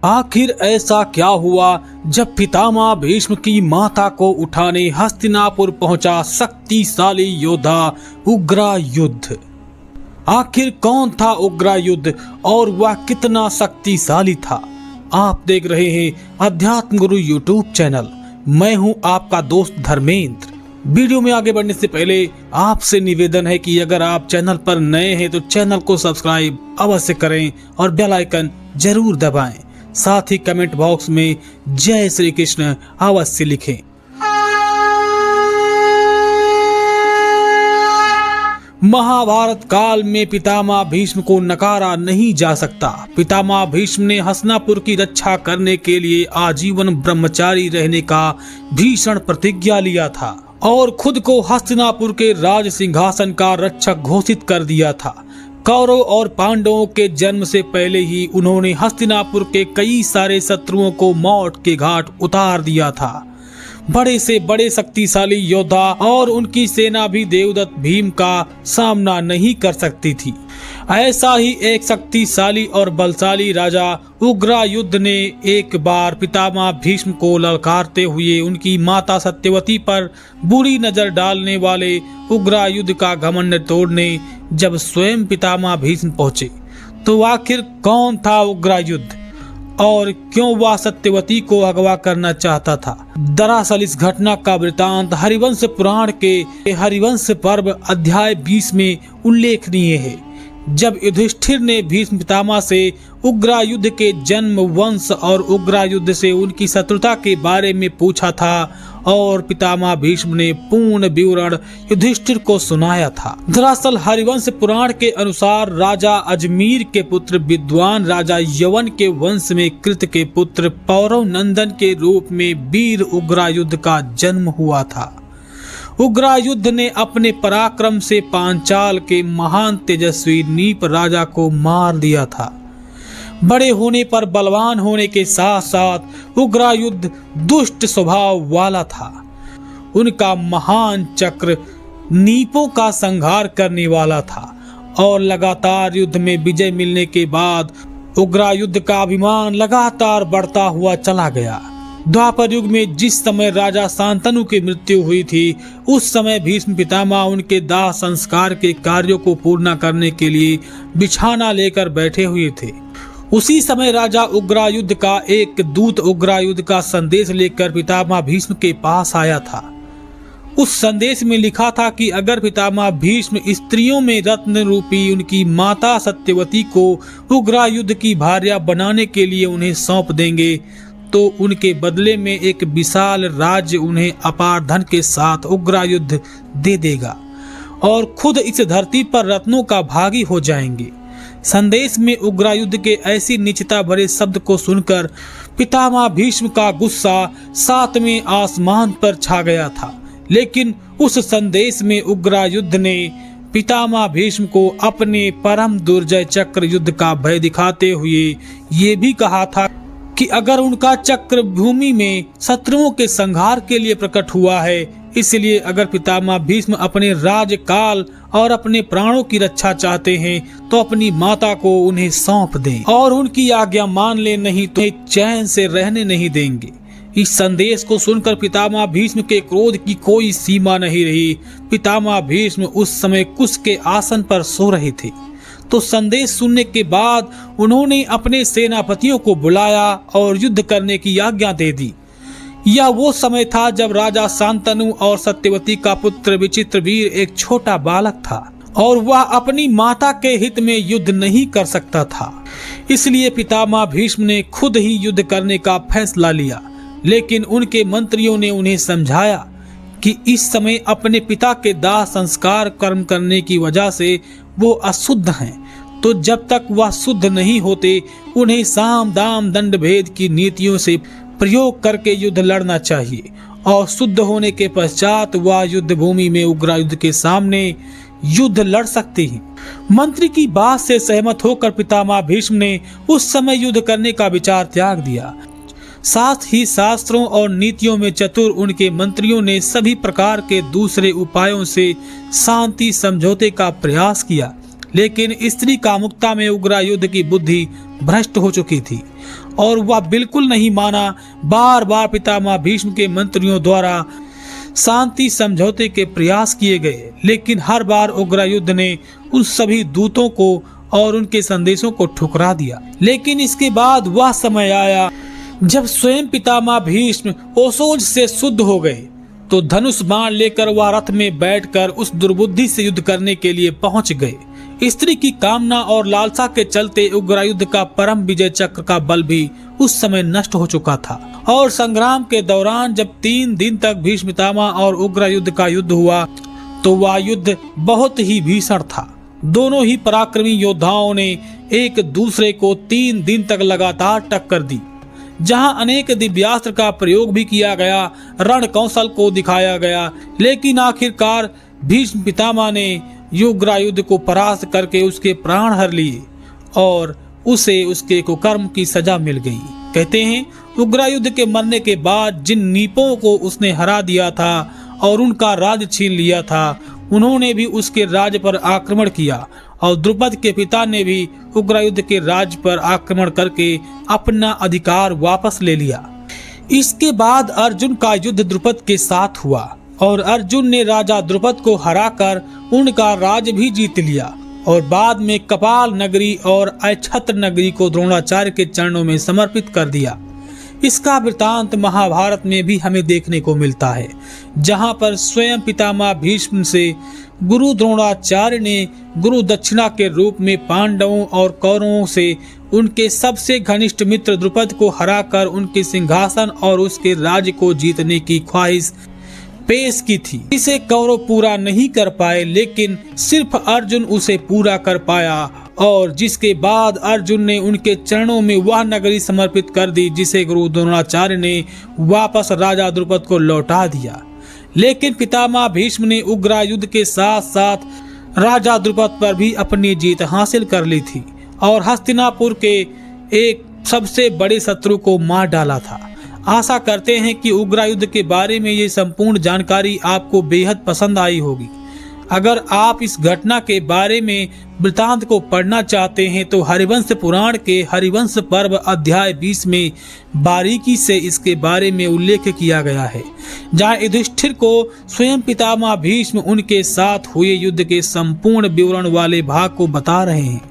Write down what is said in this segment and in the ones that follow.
आखिर ऐसा क्या हुआ जब पितामह भीष्म की माता को उठाने हस्तिनापुर पहुंचा शक्तिशाली योद्धा उग्रायुध। आखिर कौन था उग्रायुध और वह कितना शक्तिशाली था? आप देख रहे हैं अध्यात्म गुरु यूट्यूब चैनल। मैं हूं आपका दोस्त धर्मेंद्र। वीडियो में आगे बढ़ने से पहले आपसे निवेदन है कि अगर आप चैनल पर नए हैं तो चैनल को सब्सक्राइब अवश्य करें और बेल आइकन जरूर दबाएं। साथ ही कमेंट बॉक्स में जय श्री कृष्ण अवश्य लिखें। महाभारत काल में पितामह भीष्म को नकारा नहीं जा सकता। पितामह भीष्म ने हस्तिनापुर की रक्षा करने के लिए आजीवन ब्रह्मचारी रहने का भीषण प्रतिज्ञा लिया था और खुद को हस्तिनापुर के राज सिंहासन का रक्षक घोषित कर दिया था। कौरव और पांडवों के जन्म से पहले ही उन्होंने हस्तिनापुर के कई सारे शत्रुओं को मौत के घाट उतार दिया था। बड़े से बड़े शक्तिशाली योद्धा और उनकी सेना भी देवदत्त भीम का सामना नहीं कर सकती थी। ऐसा ही एक शक्तिशाली और बलशाली राजा उग्रायुध ने एक बार पितामह भीष्म को ललकारते हुए उनकी माता सत्यवती पर बुरी नजर डालने वाले उग्रायुध का घमंड तोड़ने जब स्वयं पितामह भीष्म पहुंचे तो आखिर कौन था उग्रायुध और क्यों वह सत्यवती को अगवा करना चाहता था? दरअसल इस घटना का वृतांत हरिवंश पुराण के हरिवंश पर्व अध्याय 20 में उल्लेखनीय है। जब युधिष्ठिर ने भीष्म पितामह से उग्रायुध के जन्म, वंश और उग्रायुध से उनकी शत्रुता के बारे में पूछा था और पितामह भीष्म ने पूर्ण विवरण युधिष्ठिर को सुनाया था। दरअसल हरिवंश पुराण के अनुसार राजा अजमीर के पुत्र विद्वान राजा यवन के वंश में कृत के पुत्र पौरव नंदन के रूप में वीर उग्रायुध का जन्म हुआ था। उग्रायुध ने अपने पराक्रम से पांचाल के महान तेजस्वी नीप राजा को मार दिया था। बड़े होने पर बलवान होने के साथ साथ उग्रायुध दुष्ट स्वभाव वाला था। उनका महान चक्र नीपों का संहार करने वाला था और लगातार युद्ध में विजय मिलने के बाद उग्रायुध का अभिमान लगातार बढ़ता हुआ चला गया। द्वापर युग में जिस समय राजा शांतनु की मृत्यु हुई थी उस समय भीष्म पितामह उनके दाह संस्कार के कार्यों को पूर्ण करने के लिए बिछाना लेकर बैठे हुए थे। उसी समय राजा उग्रायुध का एक दूत उग्रायुध का संदेश लेकर पितामह भीष्म के पास आया था। उस संदेश में लिखा था कि अगर पितामह भीष्म स्त्रियों में रत्न रूपी उनकी माता सत्यवती को उग्रायुध की भार्या बनाने के लिए उन्हें सौंप देंगे तो उनके बदले में एक विशाल राज्य उन्हें अपार धन के साथ उग्रायुध दे देगा और खुद इस धरती पर रत्नों का भागी हो जाएंगे। संदेश में उग्रायुध के ऐसी नीचता भरे शब्द को सुनकर पितामह भीष्म का गुस्सा सातवें आसमान पर छा गया था। लेकिन उस संदेश में उग्रायुध ने पितामह भीष्म को अपने परम दुर्जय चक्र युद्ध का भय दिखाते हुए ये भी कहा था कि अगर उनका चक्र भूमि में शत्रुओं के संहार के लिए प्रकट हुआ है, इसलिए अगर पितामह भीष्म अपने राज्यकाल और अपने प्राणों की रक्षा चाहते हैं तो अपनी माता को उन्हें सौंप दें और उनकी आज्ञा मान ले, नहीं तो चैन से रहने नहीं देंगे। इस संदेश को सुनकर पितामह भीष्म के क्रोध की कोई सीमा नहीं रही। पितामह भीष्म उस समय कुश के आसन पर सो रहे थे तो संदेश सुनने के बाद उन्होंने अपने सेनापतियों को बुलाया और युद्ध करने की आज्ञा दे दी। यह वो समय था जब राजा शांतनु और सत्यवती का पुत्र विचित्रवीर एक छोटा बालक था और वह अपनी माता के हित में युद्ध नहीं कर सकता था। इसलिए पितामह भीष्म ने खुद ही युद्ध करने का फैसला लिया। लेकिन उनके मंत्रियों ने उन्हें समझाया कि इस समय अपने पिता के दाह संस्कार कर्म करने की वजह से वो अशुद्ध हैं, तो जब तक वह शुद्ध नहीं होते उन्हें साम दाम दंड भेद की नीतियों से प्रयोग करके युद्ध लड़ना चाहिए और शुद्ध होने के पश्चात वह युद्ध भूमि में उग्रायुध के सामने युद्ध लड़ सकते हैं। मंत्री की बात से सहमत होकर पितामह भीष्म ने उस समय युद्ध करने का विचार त्याग दिया। साथ ही शास्त्रों और नीतियों में चतुर उनके मंत्रियों ने सभी प्रकार के दूसरे उपायों से शांति समझौते का प्रयास किया, लेकिन स्त्री कामुकता में उग्रायुध की बुद्धि भ्रष्ट हो चुकी थी। और वह बिल्कुल नहीं माना। बार बार पितामह भीष्म के मंत्रियों द्वारा शांति समझौते के प्रयास किए गए, लेकिन हर बार उग्रयुद्ध ने उन सभी दूतों को और उनके संदेशों को ठुकरा दिया। लेकिन इसके बाद वह समय आया जब स्वयं पितामह भीष्म ओशोज से शुद्ध हो गए, तो धनुष बाण लेकर वह रथ में बैठकर उस दुर्बुद्धि से युद्ध करने के लिए पहुंच गए। स्त्री की कामना और लालसा के चलते उग्रयुद्ध का परम विजय चक्र का बल भी उस समय नष्ट हो चुका था। और संग्राम के दौरान जब 3 दिन तक भीष्म पितामह और उग्रयुद्ध का युद्ध हुआ, तो वह युद्ध बहुत ही भीषण था। दोनों ही पराक्रमी योद्धाओं ने एक दूसरे को 3 दिन तक लगातार टक्कर दी, जहां अनेक दिव्यास्त्र का प्रयोग भी किया गया, रण कौशल को दिखाया गया, लेकिन आखिरकार भीष्म पितामह ने उग्रयुद्ध को परास्त करके उसके प्राण हर लिए और उसे उसके कुकर्म की सजा मिल गई। कहते हैं उग्रयुद्ध के मरने के बाद जिन नीपों को उसने हरा दिया था और उनका राज छीन लिया था, उन्होंने भी उसके राज्य पर आक्रमण किया और द्रुपद के पिता ने भी उग्रयुद्ध के राज्य पर आक्रमण करके अपना अधिकार वापस ले लिया। इसके बाद अर्जुन का युद्ध द्रुपद के साथ हुआ और अर्जुन ने राजा द्रुपद को हराकर उनका राज्य भी जीत लिया और बाद में कपाल नगरी और अक्षत्र नगरी को द्रोणाचार्य के चरणों में समर्पित कर दिया। इसका वृतांत महाभारत में भी हमें देखने को मिलता है, जहां पर स्वयं पितामह भीष्म से गुरु द्रोणाचार्य ने गुरु दक्षिणा के रूप में पांडवों और कौरवों से उनके सबसे घनिष्ठ मित्र द्रुपद को हराकर उनके सिंहासन और उसके राज्य को जीतने की ख्वाहिश पेश की थी। इसे कौरव पूरा नहीं कर पाए, लेकिन सिर्फ अर्जुन उसे पूरा कर पाया और जिसके बाद अर्जुन ने उनके चरणों में वह नगरी समर्पित कर दी जिसे गुरु द्रोणाचार्य ने वापस राजा द्रुपद को लौटा दिया। लेकिन पितामह भीष्म ने उग्रयुद्ध के साथ साथ राजा द्रुपद पर भी अपनी जीत हासिल कर ली थी और हस्तिनापुर के एक सबसे बड़े शत्रु को मार डाला था। आशा करते हैं कि उग्रयुद्ध के बारे में ये संपूर्ण जानकारी आपको बेहद पसंद आई होगी। अगर आप इस घटना के बारे में वृतांत को पढ़ना चाहते हैं तो हरिवंश पुराण के हरिवंश पर्व अध्याय 20 में बारीकी से इसके बारे में उल्लेख किया गया है, जहां युधिष्ठिर को स्वयं पितामह भीष्म उनके साथ हुए युद्ध के संपूर्ण विवरण वाले भाग को बता रहे हैं,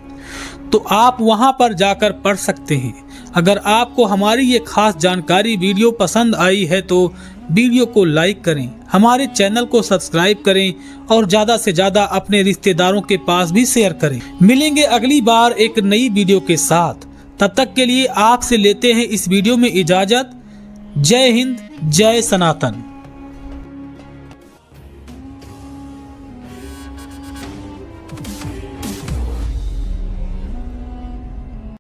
तो आप वहां पर जाकर पढ़ सकते हैं। अगर आपको हमारी ये खास जानकारी वीडियो पसंद आई है तो वीडियो को लाइक करें, हमारे चैनल को सब्सक्राइब करें और ज़्यादा से ज़्यादा अपने रिश्तेदारों के पास भी शेयर करें। मिलेंगे अगली बार एक नई वीडियो के साथ। तब तक के लिए आपसे लेते हैं इस वीडियो में इजाज़त। जय हिंद, जय सनातन।